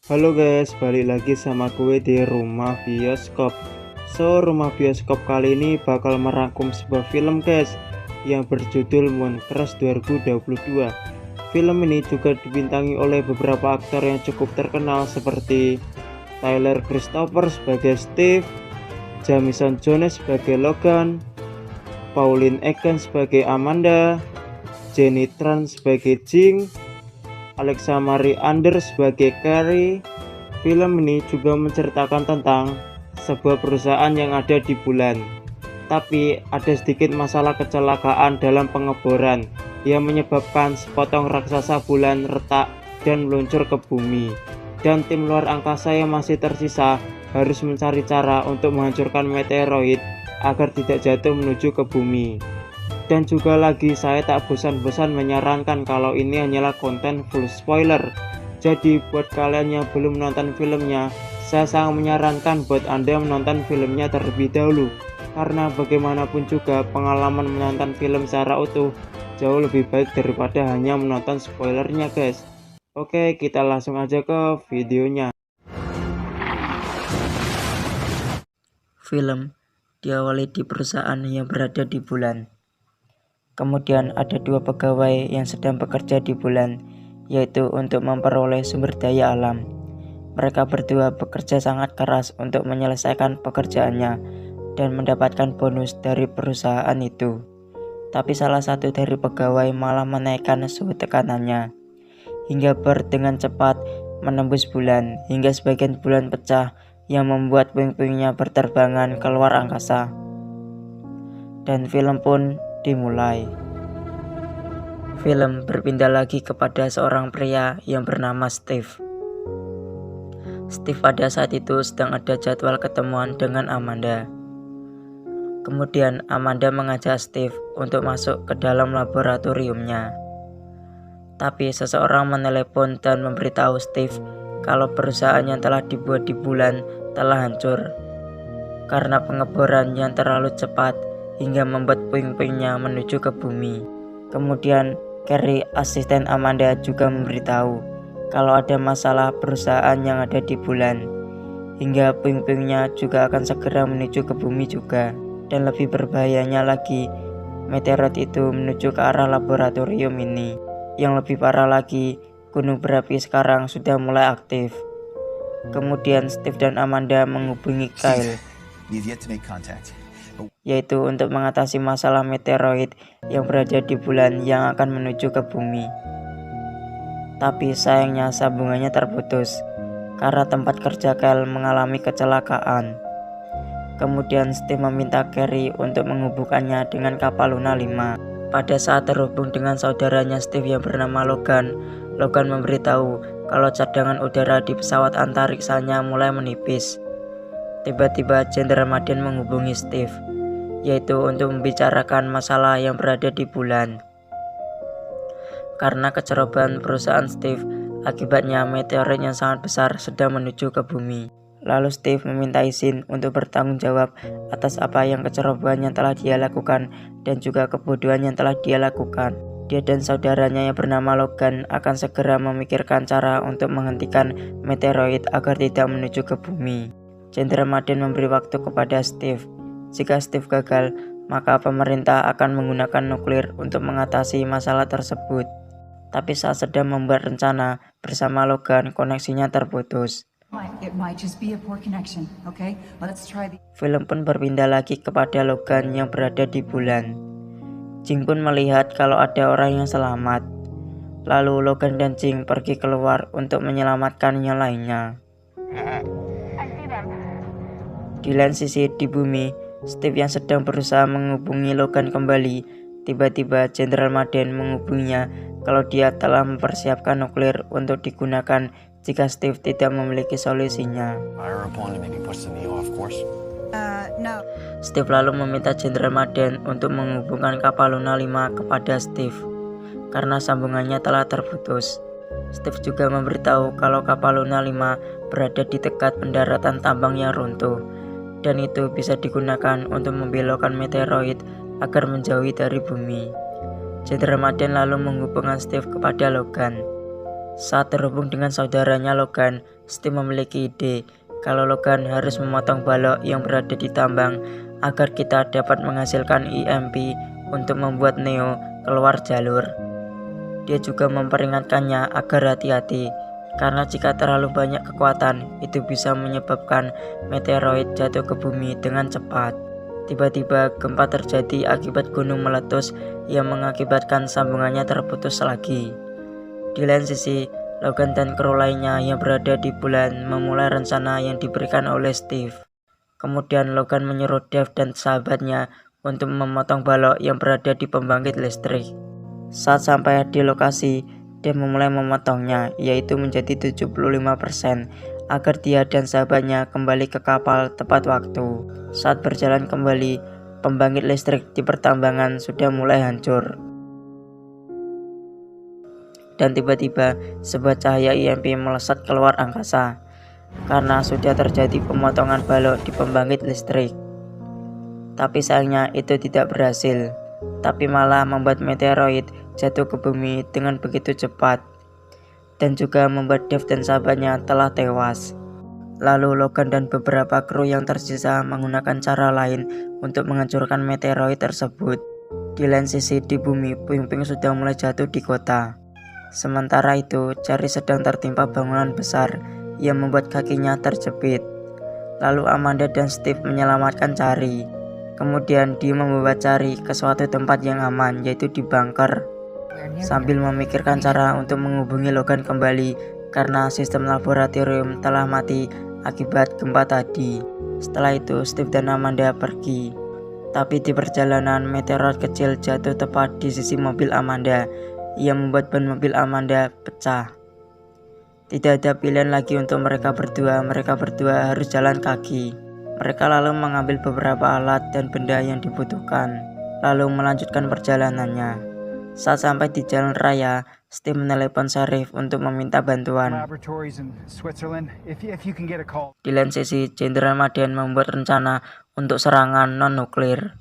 Halo guys, balik lagi sama gue di Rumah Bioskop. Rumah Bioskop kali ini bakal merangkum sebuah film guys, yang berjudul Monsters 2022. Film ini juga dibintangi oleh beberapa aktor yang cukup terkenal seperti Tyler Christopher sebagai Steve, Jamison Jones sebagai Logan, Pauline Egan sebagai Amanda, Jenny Tran sebagai Jing, Alexa Marie Ander sebagai Carrie. Film ini juga menceritakan tentang sebuah perusahaan yang ada di bulan, tapi ada sedikit masalah kecelakaan dalam pengeboran yang menyebabkan sepotong raksasa bulan retak dan meluncur ke bumi, dan tim luar angkasa yang masih tersisa harus mencari cara untuk menghancurkan meteoroid agar tidak jatuh menuju ke bumi. Dan juga lagi, saya tak bosan-bosan menyarankan kalau ini hanyalah konten full spoiler. Jadi buat kalian yang belum menonton filmnya, saya sangat menyarankan buat Anda menonton filmnya terlebih dahulu. Karena bagaimanapun juga pengalaman menonton film secara utuh jauh lebih baik daripada hanya menonton spoilernya guys. Oke, kita langsung aja ke videonya. Film diawali di perusahaan yang berada di bulan. Kemudian ada dua pegawai yang sedang bekerja di bulan, yaitu untuk memperoleh sumber daya alam. Mereka berdua bekerja sangat keras untuk menyelesaikan pekerjaannya dan mendapatkan bonus dari perusahaan itu. Tapi salah satu dari pegawai malah menaikkan suhu tekanannya hingga dengan cepat menembus bulan, hingga sebagian bulan pecah yang membuat puing-puingnya berterbangan keluar angkasa. Dan film pun dimulai. Film berpindah lagi kepada seorang pria yang bernama Steve. Steve pada saat itu sedang ada jadwal ketemuan dengan Amanda. Kemudian Amanda mengajak Steve untuk masuk ke dalam laboratoriumnya. Tapi seseorang menelepon dan memberitahu Steve kalau perusahaan yang telah dibuat di bulan telah hancur karena pengeboran yang terlalu cepat hingga membuat puing-puingnya menuju ke bumi. Kemudian Carrie, asisten Amanda, juga memberitahu kalau ada masalah perusahaan yang ada di bulan, hingga puing-puingnya juga akan segera menuju ke bumi juga. Dan lebih berbahayanya lagi, meteorit itu menuju ke arah laboratorium ini. Yang lebih parah lagi, gunung berapi sekarang sudah mulai aktif. Kemudian Steve dan Amanda menghubungi Kyle, yaitu untuk mengatasi masalah meteoroid yang berada di bulan yang akan menuju ke bumi. Tapi sayangnya sambungannya terputus karena tempat kerja Kyle mengalami kecelakaan. Kemudian Steve meminta Carrie untuk menghubungkannya dengan kapal Luna 5. Pada saat terhubung dengan saudaranya Steve yang bernama Logan, Logan memberitahu kalau cadangan udara di pesawat antariksanya mulai menipis. Tiba-tiba Jenderal Madden menghubungi Steve, yaitu untuk membicarakan masalah yang berada di bulan. Karena kecerobohan perusahaan Steve, akibatnya meteorit yang sangat besar sedang menuju ke bumi. Lalu Steve meminta izin untuk bertanggung jawab atas apa yang kecerobohan yang telah dia lakukan dan juga kebodohan yang telah dia lakukan. Dia dan saudaranya yang bernama Logan akan segera memikirkan cara untuk menghentikan meteorit agar tidak menuju ke bumi. Jenderal Madden memberi waktu kepada Steve. Jika Steve gagal, maka pemerintah akan menggunakan nuklir untuk mengatasi masalah tersebut. Tapi saat sedang membuat rencana bersama Logan, koneksinya terputus. Film pun berpindah lagi kepada Logan yang berada di bulan. Jing pun melihat kalau ada orang yang selamat. Lalu Logan dan Jing pergi keluar untuk menyelamatkan yang lainnya. Di lain sisi di bumi, Steve yang sedang berusaha menghubungi Logan kembali. Tiba-tiba Jenderal Madden menghubunginya kalau dia telah mempersiapkan nuklir untuk digunakan jika Steve tidak memiliki solusinya. Steve lalu meminta Jenderal Madden untuk menghubungkan kapal Luna 5 kepada Steve karena sambungannya telah terputus. Steve juga memberitahu kalau kapal Luna 5 berada di dekat pendaratan tambang yang runtuh, dan itu bisa digunakan untuk membelokkan meteoroid agar menjauhi dari bumi. Jenderal Madden lalu menghubungkan Steve kepada Logan. Saat terhubung dengan saudaranya Logan, Steve memiliki ide kalau Logan harus memotong balok yang berada di tambang agar kita dapat menghasilkan EMP untuk membuat Neo keluar jalur. Dia juga memperingatkannya agar hati-hati, karena jika terlalu banyak kekuatan, itu bisa menyebabkan meteoroid jatuh ke bumi dengan cepat. Tiba-tiba gempa terjadi akibat gunung meletus yang mengakibatkan sambungannya terputus lagi. Di lain sisi, Logan dan kru lainnya yang berada di bulan memulai rencana yang diberikan oleh Steve. Kemudian Logan menyuruh Dave dan sahabatnya untuk memotong balok yang berada di pembangkit listrik. Saat sampai di lokasi, Dave memulai memotongnya, yaitu menjadi 75%, agar dia dan sahabatnya kembali ke kapal tepat waktu. Saat berjalan kembali, pembangkit listrik di pertambangan sudah mulai hancur. Dan tiba-tiba sebuah cahaya EMP melesat keluar angkasa, karena sudah terjadi pemotongan balok di pembangkit listrik. Tapi sayangnya itu tidak berhasil, tapi malah membuat meteoroid jatuh ke bumi dengan begitu cepat, dan juga membuat Dave dan sahabatnya telah tewas. Lalu Logan dan beberapa kru yang tersisa menggunakan cara lain untuk menghancurkan meteoroid tersebut. Di lain sisi di bumi, puing-puing sudah mulai jatuh di kota. Sementara itu, Cherry sedang tertimpa bangunan besar yang membuat kakinya terjepit. Lalu Amanda dan Steve menyelamatkan Cherry. Kemudian dia membawa Cherry ke suatu tempat yang aman, yaitu di bunker, sambil memikirkan cara untuk menghubungi Logan kembali karena sistem laboratorium telah mati akibat gempa tadi. Setelah itu, Steve dan Amanda pergi. Tapi di perjalanan, meteor kecil jatuh tepat di sisi mobil Amanda yang membuat ban mobil Amanda pecah. Tidak ada pilihan lagi untuk mereka berdua harus jalan kaki. Mereka lalu mengambil beberapa alat dan benda yang dibutuhkan, lalu melanjutkan perjalanannya. Saat sampai di jalan raya, Steve menelepon Sheriff untuk meminta bantuan. Di lain sisi, Jenderal Madden membuat rencana untuk serangan non-nuklir.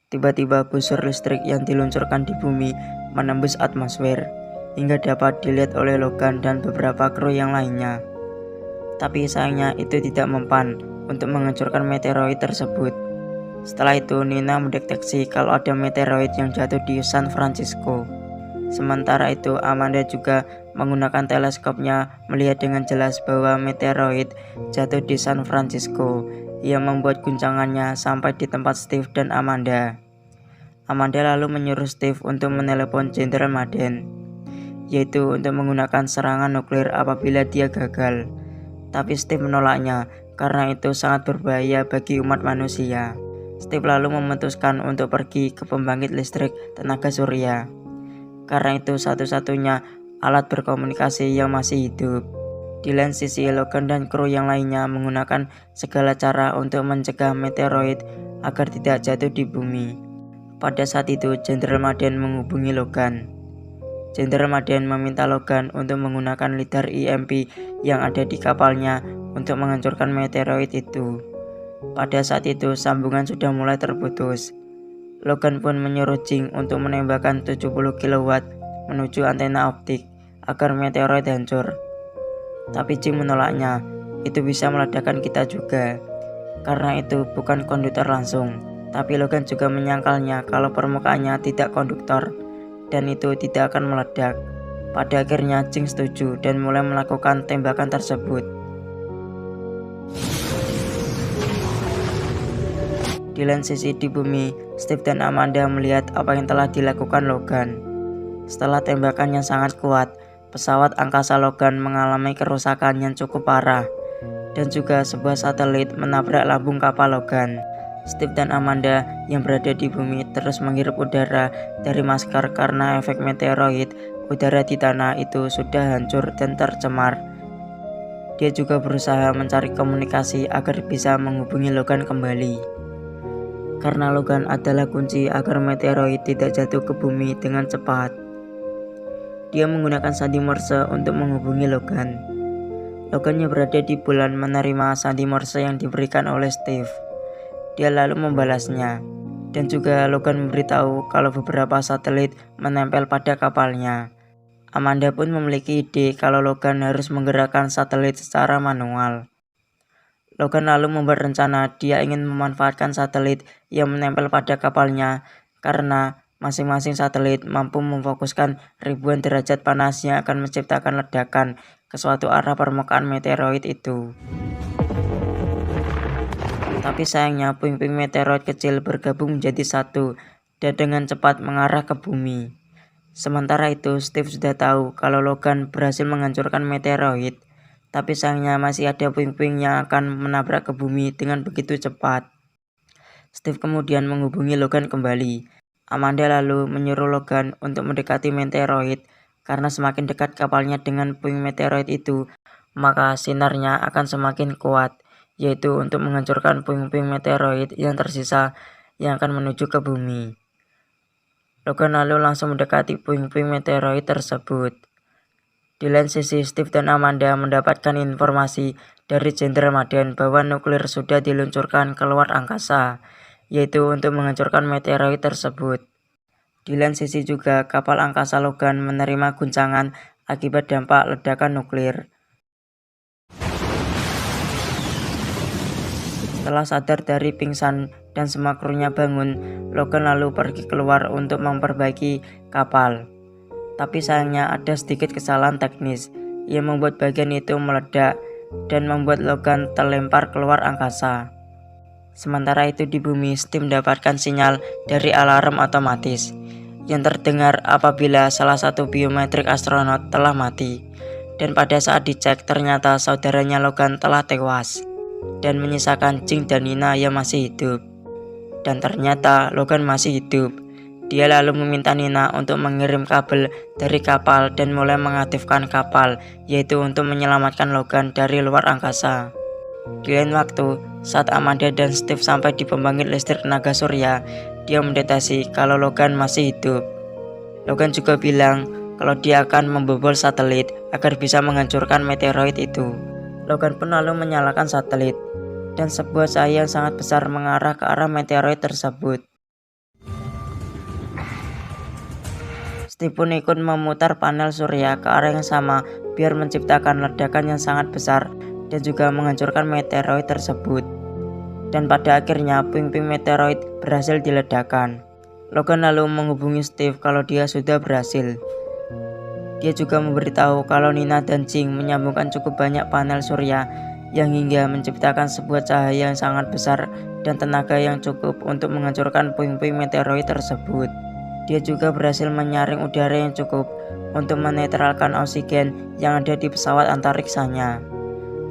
Tiba-tiba busur listrik yang diluncurkan di bumi menembus atmosfer hingga dapat dilihat oleh Logan dan beberapa kru yang lainnya. Tapi sayangnya itu tidak mempan untuk menghancurkan meteoroid tersebut. Setelah itu, Nina mendeteksi kalau ada meteoroid yang jatuh di San Francisco. Sementara itu, Amanda juga menggunakan teleskopnya melihat dengan jelas bahwa meteoroid jatuh di San Francisco yang membuat guncangannya sampai di tempat Steve dan Amanda. Amanda lalu menyuruh Steve untuk menelepon Jenderal Madden, yaitu untuk menggunakan serangan nuklir apabila dia gagal. Tapi Steve menolaknya karena itu sangat berbahaya bagi umat manusia. Steve lalu memutuskan untuk pergi ke pembangkit listrik tenaga surya, karena itu satu-satunya alat berkomunikasi yang masih hidup. Di lain sisi, Logan dan kru yang lainnya menggunakan segala cara untuk mencegah meteoroid agar tidak jatuh di bumi. Pada saat itu, Jenderal Madden menghubungi Logan. Jenderal Madden meminta Logan untuk menggunakan lidar EMP yang ada di kapalnya untuk menghancurkan meteoroid itu. Pada saat itu, sambungan sudah mulai terputus. Logan pun menyuruh Jing untuk menembakkan 70 kW menuju antena optik agar meteoroid hancur. Tapi Jing menolaknya, itu bisa meledakkan kita juga. Karena itu bukan konduktor langsung, tapi Logan juga menyangkalnya kalau permukaannya tidak konduktor dan itu tidak akan meledak. Pada akhirnya Jing setuju dan mulai melakukan tembakan tersebut. Di lain sisi di bumi, Steve dan Amanda melihat apa yang telah dilakukan Logan. Setelah tembakan yang sangat kuat, pesawat angkasa Logan mengalami kerusakan yang cukup parah, dan juga sebuah satelit menabrak lambung kapal Logan. Steve dan Amanda yang berada di bumi terus menghirup udara dari masker karena efek meteoroid. Udara di tanah itu sudah hancur dan tercemar. Dia juga berusaha mencari komunikasi agar bisa menghubungi Logan kembali, karena Logan adalah kunci agar meteoroid tidak jatuh ke bumi dengan cepat. Dia menggunakan sandi Morse untuk menghubungi Logan. Logan yang berada di bulan menerima sandi Morse yang diberikan oleh Steve. Dia lalu membalasnya, dan juga Logan memberitahu kalau beberapa satelit menempel pada kapalnya. Amanda pun memiliki ide kalau Logan harus menggerakkan satelit secara manual. Logan lalu membuat rencana dia ingin memanfaatkan satelit yang menempel pada kapalnya karena masing-masing satelit mampu memfokuskan ribuan derajat panas yang akan menciptakan ledakan ke suatu arah permukaan meteoroid itu. Tapi sayangnya puing-puing meteoroid kecil bergabung menjadi satu dan dengan cepat mengarah ke bumi. Sementara itu, Steve sudah tahu kalau Logan berhasil menghancurkan meteoroid, tapi sayangnya masih ada puing-puing yang akan menabrak ke bumi dengan begitu cepat. Steve kemudian menghubungi Logan kembali. Amanda lalu menyuruh Logan untuk mendekati meteoroid karena semakin dekat kapalnya dengan puing meteoroid itu, maka sinarnya akan semakin kuat, yaitu untuk menghancurkan puing-puing meteoroid yang tersisa yang akan menuju ke bumi. Logan lalu langsung mendekati puing-puing meteoroid tersebut. Di lain sisi, Steve dan Amanda mendapatkan informasi dari Jenderal Madden bahwa nuklir sudah diluncurkan keluar angkasa, yaitu untuk menghancurkan meteoroid tersebut. Di lain sisi juga, kapal angkasa Logan menerima guncangan akibat dampak ledakan nuklir. Setelah sadar dari pingsan dan semua krunya bangun, Logan lalu pergi keluar untuk memperbaiki kapal. Tapi sayangnya ada sedikit kesalahan teknis yang membuat bagian itu meledak dan membuat Logan terlempar keluar angkasa. Sementara itu di bumi, Steve mendapatkan sinyal dari alarm otomatis yang terdengar apabila salah satu biometrik astronot telah mati. Dan pada saat dicek ternyata saudaranya Logan telah tewas dan menyisakan Jing dan Nina yang masih hidup. Dan ternyata Logan masih hidup. Dia lalu meminta Nina untuk mengirim kabel dari kapal dan mulai mengaktifkan kapal, yaitu untuk menyelamatkan Logan dari luar angkasa. Di lain waktu, saat Amanda dan Steve sampai di pembangkit listrik tenaga surya, dia mendeteksi kalau Logan masih hidup. Logan juga bilang kalau dia akan membobol satelit agar bisa menghancurkan meteoroid itu. Logan pun lalu menyalakan satelit, dan sebuah cahaya yang sangat besar mengarah ke arah meteoroid tersebut. Steve pun ikut memutar panel surya ke arah yang sama biar menciptakan ledakan yang sangat besar dan juga menghancurkan meteoroid tersebut. Dan pada akhirnya puing-puing meteoroid berhasil diledakkan. Logan lalu menghubungi Steve kalau dia sudah berhasil. Dia juga memberitahu kalau Nina dan Jing menyambungkan cukup banyak panel surya yang hingga menciptakan sebuah cahaya yang sangat besar dan tenaga yang cukup untuk menghancurkan puing-puing meteoroid tersebut. Dia juga berhasil menyaring udara yang cukup untuk menetralkan oksigen yang ada di pesawat antariksanya.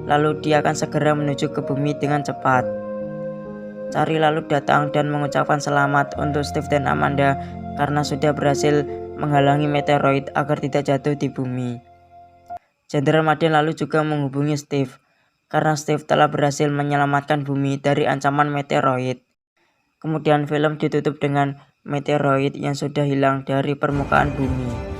Lalu dia akan segera menuju ke bumi dengan cepat. Charlie lalu datang dan mengucapkan selamat untuk Steve dan Amanda karena sudah berhasil menghalangi meteoroid agar tidak jatuh di bumi. Jenderal Madden lalu juga menghubungi Steve karena Steve telah berhasil menyelamatkan bumi dari ancaman meteoroid. Kemudian film ditutup dengan meteoroid yang sudah hilang dari permukaan bumi.